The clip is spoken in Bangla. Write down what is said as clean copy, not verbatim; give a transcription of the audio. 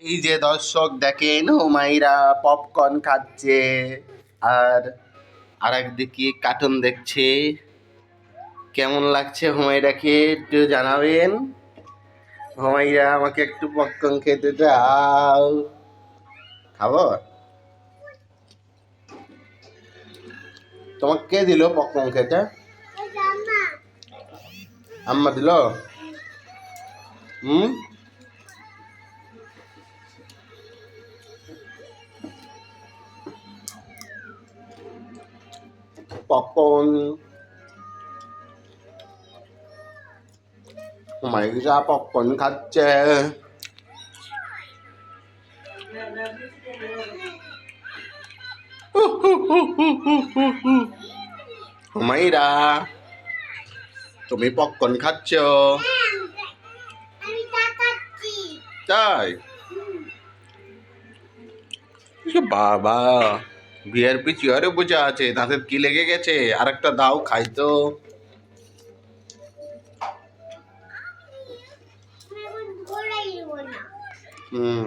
এই যে দর্শক দেখেন হুমায়রা পপকর্ন খাচ্ছে আর আরেকদিকে কার্টুন দেখছে। কেমন লাগছে হুমায়রাকে একটু জানাবেন। হুমায়রা আমাকে একটু পপকর্ন খেতে দাও। খাবো? তোমাকে কে দিল পপকর্ন খেতে? আম্মা দিল। হুম, পপকর্ন হুমায়রা পপকর্ন খাচ্ছে। হুমায়রা তুমি পপকর্ন খাচ্ছ? তাই? বাবা, ভিআরপি চেয়ারে বসে আছে, তাদের কি লেগে গেছে? আরেকটা দাও খাই তো। হুম।